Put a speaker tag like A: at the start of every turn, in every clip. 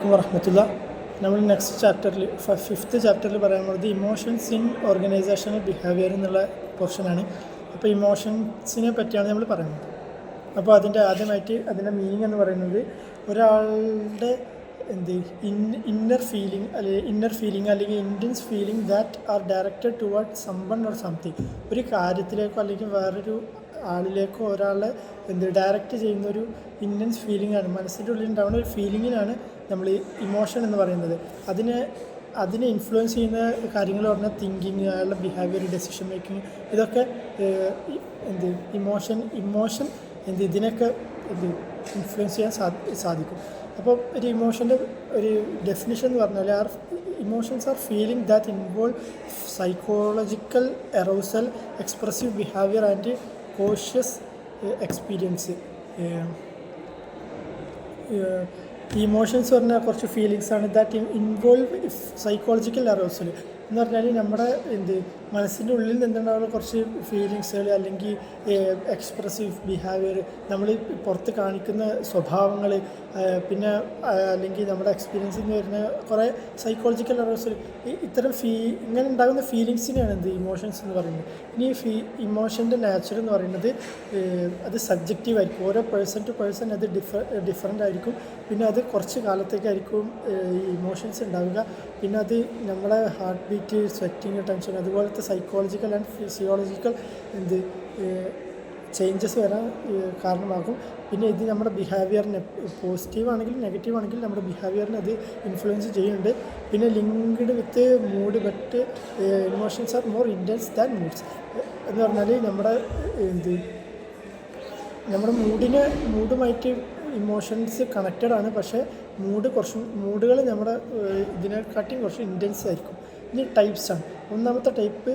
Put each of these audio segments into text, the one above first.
A: അലൈക്കും വറഹ്മത്തുള്ളാ. നമ്മൾ നെക്സ്റ്റ് ചാപ്റ്ററിൽ ഫിഫ്ത്ത് ചാപ്റ്ററിൽ പറയാൻ പോകുന്നത് ഇമോഷൻസ് ഇൻ ഓർഗനൈസേഷണൽ ബിഹേവിയർ എന്നുള്ള പോർഷനാണ്. അപ്പോൾ ഇമോഷൻസിനെ പറ്റിയാണ് നമ്മൾ പറയുന്നത്. അപ്പോൾ ആദ്യമായിട്ട് അതിൻ്റെ മീനിങ് എന്ന് പറയുന്നത് ഒരാളുടെ ഇന്നർ ഫീലിംഗ് അല്ലെങ്കിൽ intense feeling that are directed toward someone or something. ഒരു കാര്യത്തിലേക്കോ അല്ലെങ്കിൽ വേറൊരു ആളിലേക്കോ ഒരാളെ ഡയറക്റ്റ് ചെയ്യുന്നൊരു ഇൻറ്റൻസ് ഫീലിംഗ് ആണ്, മനസ്സിൻ്റെ ഉള്ളിൽ ഉണ്ടാവുന്ന ഒരു ഫീലിങ്ങിനാണ് നമ്മൾ ഇമോഷൻ എന്ന് പറയുന്നത്. അതിനെ ഇൻഫ്ലുവൻസ് ചെയ്യുന്ന കാര്യങ്ങൾ പറഞ്ഞാൽ തിങ്കിങ്, അയാളുടെ ബിഹേവിയർ, ഡെസിഷൻ മേക്കിംഗ്, ഇതൊക്കെ ഇമോഷൻ ഇതിനൊക്കെ ഇൻഫ്ലുവൻസ് ചെയ്യാൻ സാധിക്കും. അപ്പോൾ ഒരു ഇമോഷൻ്റെ ഒരു ഡെഫിനിഷൻ എന്ന് പറഞ്ഞാൽ emotions are feeling that involve psychological aerosol, expressive behaviour and cautious experience. Emotions പറഞ്ഞാൽ കുറച്ച് ഫീലിങ്സാണ് ദാറ്റ് ഇൻവോൾവ് സൈക്കോളജിക്കൽ അറോസൽ എന്ന് പറഞ്ഞാൽ നമ്മുടെ മനസ്സിൻ്റെ ഉള്ളിൽ നിന്നുണ്ടാവുന്ന കുറച്ച് ഫീലിങ്സുകൾ അല്ലെങ്കിൽ എക്സ്പ്രസീവ് ബിഹേവിയർ, നമ്മൾ പുറത്ത് കാണിക്കുന്ന സ്വഭാവങ്ങൾ, പിന്നെ അല്ലെങ്കിൽ നമ്മുടെ എക്സ്പീരിയൻസിൽ നിന്ന് വരുന്ന കുറേ സൈക്കോളജിക്കൽ അറോസൽ, ഇത്തരം ഇങ്ങനെ ഉണ്ടാകുന്ന ഫീലിങ്സിനെയാണ് ഇമോഷൻസ് എന്ന് പറയുന്നത്. ഇനി ഇമോഷൻ്റെ നാച്ചർ എന്ന് പറയുന്നത് അത് സബ്ജക്റ്റീവ് ആയിരിക്കും. ഓരോ പേഴ്സൺ ടു പേഴ്സൺ അത് ഡിഫറൻ്റ് ആയിരിക്കും. പിന്നെ അത് കുറച്ച് കാലത്തേക്കായിരിക്കും ഈ ഇമോഷൻസ് ഉണ്ടാവുക. പിന്നെ അത് നമ്മളെ ഹാർട്ട് ബീറ്റ്, സ്വെറ്റിങ്, ടെൻഷൻ, അതുപോലത്തെ സൈക്കോളജിക്കൽ ആൻഡ് ഫിസിയോളജിക്കൽ ചേഞ്ചസ് വരാൻ കാരണമാകും. പിന്നെ ഇത് നമ്മുടെ ബിഹേവിയറിനെ, പോസിറ്റീവ് ആണെങ്കിലും നെഗറ്റീവ് ആണെങ്കിലും നമ്മുടെ ബിഹേവിയറിനെ അത് ഇൻഫ്ലുവൻസ് ചെയ്യുന്നുണ്ട്. പിന്നെ linked with mood, but emotions are more intense than moods എന്ന് പറഞ്ഞാൽ നമ്മുടെ മൂഡുമായിട്ട് ഇമോഷൻസ് കണക്റ്റഡ് ആണ്. പക്ഷേ മൂഡുകൾ നമ്മുടെ ഇതിനെക്കാട്ടിയും കുറച്ച് ഇൻറ്റൻസ് ആയിരിക്കും. ഇനി ടൈപ്സാണ്. ഒന്നാമത്തെ ടൈപ്പ്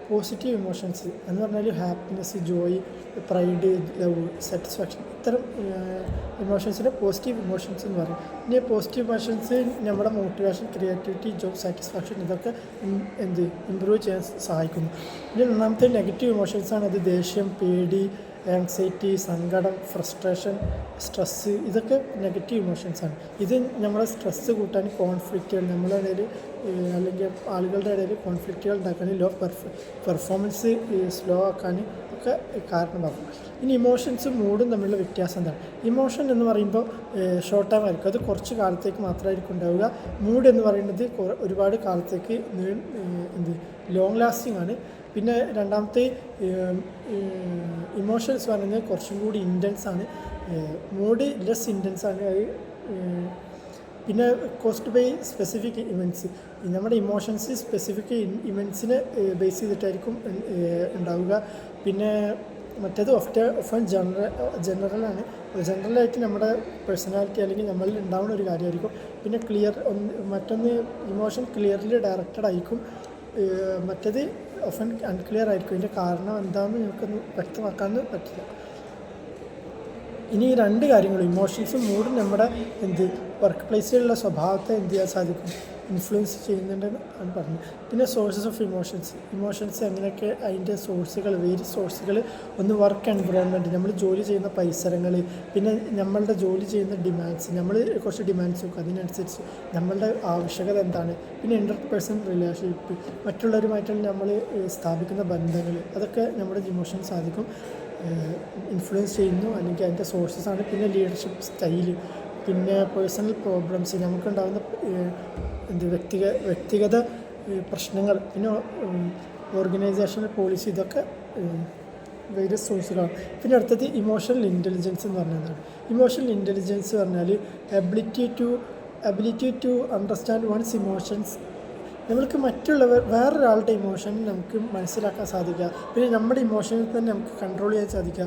A: പോസിറ്റീവ് ഇമോഷൻസ് എന്ന് പറഞ്ഞാൽ happiness, Joy, pride, love, satisfaction, ഇത്തരം ഇമോഷൻസിനെ പോസിറ്റീവ് ഇമോഷൻസ് എന്ന് പറയും. ഇനി പോസിറ്റീവ് ഇമോഷൻസ് നമ്മുടെ മോട്ടിവേഷൻ, ക്രിയേറ്റിവിറ്റി, ജോബ് സാറ്റിസ്ഫാക്ഷൻ, ഇതൊക്കെ ഇമ്പ്രൂവ് ചെയ്യാൻ സഹായിക്കുന്നു. ഇനി ഒന്നാമത്തെ നെഗറ്റീവ് ഇമോഷൻസാണ്. അത് ദേഷ്യം, പേടി, ആങ്സൈറ്റി, സങ്കടം, ഫ്രസ്ട്രേഷൻ, സ്ട്രെസ്സ്, ഇതൊക്കെ നെഗറ്റീവ് ഇമോഷൻസാണ്. ഇത് നമ്മളെ സ്ട്രെസ്സ് കൂട്ടാൻ, കോൺഫ്ലിക്റ്റുകൾ നമ്മുടെ ഇടയിൽ അല്ലെങ്കിൽ ആളുകളുടെ ഇടയിൽ കോൺഫ്ലിക്റ്റുകൾ ഉണ്ടാക്കാൻ, പെർഫോമൻസ് സ്ലോ ആക്കാൻ ഒക്കെ കാരണമാകും. ഇനി ഇമോഷൻസും മൂഡും തമ്മിലുള്ള വ്യത്യാസം എന്താണ്? ഇമോഷൻ എന്ന് പറയുമ്പോൾ ഷോർട്ട് ടൈം ആയിരിക്കും, അത് കുറച്ച് കാലത്തേക്ക് മാത്രമായിരിക്കും ഉണ്ടാവുക. മൂഡ് എന്ന് പറയുന്നത് ഒരുപാട് കാലത്തേക്ക് ലോങ് ലാസ്റ്റിംഗ് ആണ്. പിന്നെ രണ്ടാമത്തെ ഇമോഷൻസ് പറയുന്നത് കുറച്ചും കൂടി ഇൻറ്റൻസ് ആണ്. മൂഡ് ലെസ് ഇൻറ്റൻസ് ആണ്. പിന്നെ കോസ്റ്റ് ബൈ സ്പെസിഫിക് ഇവൻറ്റ്സ്, നമ്മുടെ ഇമോഷൻസ് സ്പെസിഫിക് ഇവൻറ്റ്സിനെ ബേസ് ചെയ്തിട്ടായിരിക്കും ഉണ്ടാവുക. പിന്നെ മറ്റേത് ഓഫൻ ജനറലാണ്. ജനറലായിട്ട് നമ്മുടെ പേഴ്സണാലിറ്റി അല്ലെങ്കിൽ നമ്മളിൽ ഉണ്ടാവുന്ന ഒരു കാര്യമായിരിക്കും. പിന്നെ മറ്റൊന്ന് ഇമോഷൻ ക്ലിയർലി ഡയറക്റ്റഡ് ആയിരിക്കും. മറ്റേത് ഓഫൻ അൺക്ലിയർ ആയിരിക്കും. ഇതിൻ്റെ കാരണം എന്താണെന്ന് നമുക്കൊന്ന് വ്യക്തമാക്കാൻ പറ്റില്ല. ഇനി ഈ രണ്ട് കാര്യങ്ങളും, ഇമോഷൻസും മൂഡും നമ്മുടെ വർക്ക് പ്ലേസിലുള്ള സ്വഭാവത്തെ ചെയ്യാൻ സാധിക്കും, ഇൻഫ്ലുവൻസ് ചെയ്യുന്നുണ്ടെന്ന് ആണ് പറഞ്ഞത്. പിന്നെ സോഴ്സസ് ഓഫ് ഇമോഷൻസ് എങ്ങനെയൊക്കെ, അതിൻ്റെ വേരിയസ് സോഴ്സുകൾ. ഒന്ന് വർക്ക് എൻവിറോൺമെൻറ്റ്, നമ്മൾ ജോലി ചെയ്യുന്ന പരിസരങ്ങൾ. പിന്നെ നമ്മളുടെ ജോലി ചെയ്യുന്ന ഡിമാൻഡ്സ്, നമ്മൾ കുറച്ച് ഡിമാൻഡ്സ് നോക്കും, അതിനനുസരിച്ച് നമ്മളുടെ ആവശ്യകത എന്താണ്. പിന്നെ ഇൻ്റർപേഴ്സണൽ റിലേഷൻഷിപ്പ്, മറ്റുള്ളവരുമായിട്ടുള്ള നമ്മൾ സ്ഥാപിക്കുന്ന ബന്ധങ്ങൾ, അതൊക്കെ നമ്മുടെ ഇമോഷൻസ് സാധിക്കും ഇൻഫ്ലുവൻസ് ചെയ്യുന്നു, അല്ലെങ്കിൽ അതിൻ്റെ സോഴ്സസ് ആണ്. പിന്നെ ലീഡർഷിപ്പ് സ്റ്റൈല്, പിന്നെ പേഴ്സണൽ പ്രോബ്ലംസ്, നമുക്കുണ്ടാകുന്ന വ്യക്തിഗത പ്രശ്നങ്ങൾ, പിന്നെ ഓർഗനൈസേഷണൽ പോളിസി, ഇതൊക്കെ വേരിയസ് സോഴ്സുകളാണ്. പിന്നെ അടുത്തത് ഇമോഷണൽ ഇൻ്റലിജൻസ് എന്ന് പറഞ്ഞതാണ്. ഇമോഷണൽ ഇൻ്റലിജൻസ് പറഞ്ഞാൽ ability to understand one's emotions. നമ്മൾക്ക് വേറൊരാളുടെ ഇമോഷൻ നമുക്ക് മനസ്സിലാക്കാൻ സാധിക്കുക. പിന്നെ നമ്മുടെ ഇമോഷനിൽ തന്നെ നമുക്ക് കൺട്രോൾ ചെയ്യാൻ സാധിക്കുക.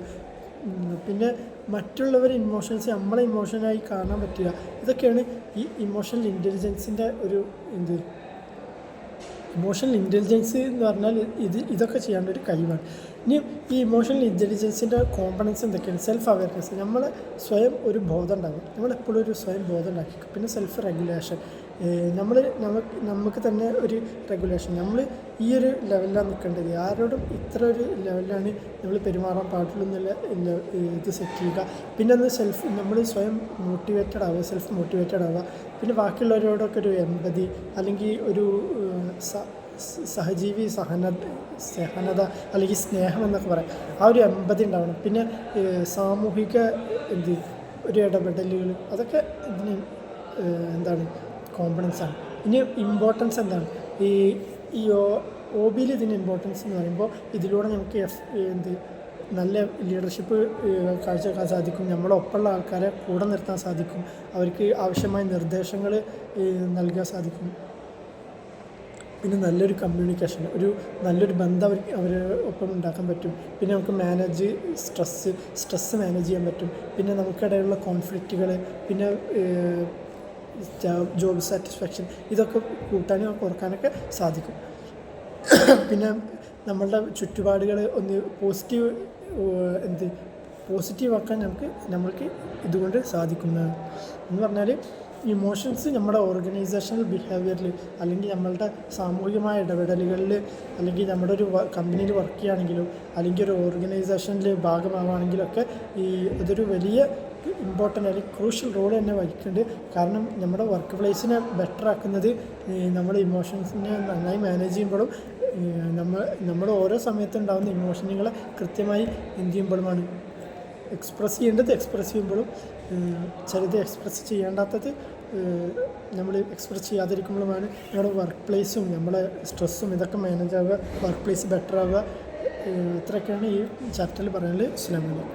A: പിന്നെ മറ്റുള്ളവരുടെ ഇമോഷൻസ് നമ്മളെ ഇമോഷനായി കാണാൻ പറ്റുക. ഇതൊക്കെയാണ് ഈ ഇമോഷണൽ ഇൻ്റലിജൻസിൻ്റെ ഒരു ഇമോഷണൽ ഇൻ്റലിജൻസ് എന്ന് പറഞ്ഞാൽ ഇതൊക്കെ ചെയ്യേണ്ട ഒരു കഴിവാണ്. ഇനി ഈ ഇമോഷണൽ ഇൻ്റലിജൻസിൻ്റെ കോമ്പണൻസ് എന്തൊക്കെയാണ്? സെൽഫ് അവയർനെസ്, നമ്മൾ സ്വയം ഒരു ബോധം ഉണ്ടാകും, നമ്മളെപ്പോഴും ഒരു സ്വയം ബോധം ഉണ്ടാക്കി. പിന്നെ സെൽഫ് റെഗുലേഷൻ, നമുക്ക് തന്നെ ഒരു റെഗുലേഷൻ, നമ്മൾ ഈ ഒരു ലെവലിലാണ് നിൽക്കേണ്ടത്, ആരോടും ഇത്ര ഒരു ലെവലിലാണ് നമ്മൾ പെരുമാറാൻ പാടുള്ളൂ എന്നുള്ള ഇത് സെറ്റ് ചെയ്യുക. പിന്നെ നമ്മൾ സ്വയം മോട്ടിവേറ്റഡ് ആവുക, സെൽഫ് മോട്ടിവേറ്റഡ് ആവുക. പിന്നെ ബാക്കിയുള്ളവരോടൊക്കെ ഒരു എമ്പതി അല്ലെങ്കിൽ ഒരു സഹജീവി സഹനത അല്ലെങ്കിൽ സ്നേഹം എന്നൊക്കെ പറയാം, ആ ഒരു എമ്പതി ഉണ്ടാവണം. പിന്നെ സാമൂഹിക ഒരു ഇടപെടലുകൾ, അതൊക്കെ ഇതിന് എന്താണ് കോമ്പണൻസാണ്. ഇനി ഇമ്പോർട്ടൻസ് എന്താണ്? ഈ OBയിൽ ഇതിന് ഇമ്പോർട്ടൻസ് എന്ന് പറയുമ്പോൾ ഇതിലൂടെ നമുക്ക് നല്ല ലീഡർഷിപ്പ് കാഴ്ചവെക്കാൻ സാധിക്കും, നമ്മളൊപ്പമുള്ള ആൾക്കാരെ കൂടെ നിർത്താൻ സാധിക്കും, അവർക്ക് ആവശ്യമായ നിർദ്ദേശങ്ങൾ നൽകാൻ സാധിക്കും. പിന്നെ നല്ലൊരു കമ്മ്യൂണിക്കേഷൻ, നല്ലൊരു ബന്ധം അവരെ ഒപ്പം ഉണ്ടാക്കാൻ പറ്റും. പിന്നെ നമുക്ക് സ്ട്രെസ്സ് മാനേജ് ചെയ്യാൻ പറ്റും. പിന്നെ നമുക്കിടയിലുള്ള കോൺഫ്ലിക്റ്റുകൾ, പിന്നെ ജോബ് സാറ്റിസ്ഫാക്ഷൻ, ഇതൊക്കെ കൂട്ടാനും കുറക്കാനൊക്കെ സാധിക്കും. പിന്നെ നമ്മളുടെ ചുറ്റുപാടുകൾ ഒന്ന് പോസിറ്റീവാക്കാൻ നമ്മൾക്ക് ഇതുകൊണ്ട് സാധിക്കുന്നതാണ്. എന്ന് പറഞ്ഞാൽ ഇമോഷൻസ് നമ്മുടെ ഓർഗനൈസേഷണൽ ബിഹേവിയറിൽ, അല്ലെങ്കിൽ നമ്മളുടെ സാമൂഹികമായ ഇടപെടലുകളിൽ, അല്ലെങ്കിൽ നമ്മുടെ ഒരു കമ്പനിയിൽ വർക്ക് ചെയ്യുകയാണെങ്കിലും അല്ലെങ്കിൽ ഒരു ഓർഗനൈസേഷനിൽ ഭാഗമാവുകയാണെങ്കിലൊക്കെ ഇതൊരു വലിയ ഇമ്പോർട്ടൻ്റ് അല്ലെങ്കിൽ ക്രൂഷ്യൽ റോൾ തന്നെ വഹിക്കുന്നുണ്ട്. കാരണം നമ്മുടെ വർക്ക് പ്ലേസിനെ ബെറ്റർ ആക്കുന്നത് നമ്മൾ ഇമോഷൻസിനെ നന്നായി മാനേജ് ചെയ്യുമ്പോഴും നമ്മൾ ഓരോ സമയത്തുണ്ടാകുന്ന ഇമോഷനുകളെ കൃത്യമായി ചെയ്യുമ്പോഴുമാണ് എക്സ്പ്രസ് ചെയ്യുമ്പോഴും ചിലത് എക്സ്പ്രസ് ചെയ്യേണ്ടാത്തത് നമ്മൾ എക്സ്പ്രസ് ചെയ്യാതിരിക്കുമ്പോഴുമാണ് നമ്മുടെ വർക്ക് പ്ലേസും നമ്മളെ സ്ട്രെസ്സും ഇതൊക്കെ മാനേജ് ആവുക, വർക്ക് പ്ലേസ് ബെറ്റർ ആവുക. ഇത്രയൊക്കെയാണ് ഈ ചാപ്റ്ററിൽ പറയാനുള്ളത്. അസ്സലാമു അലൈക്കും.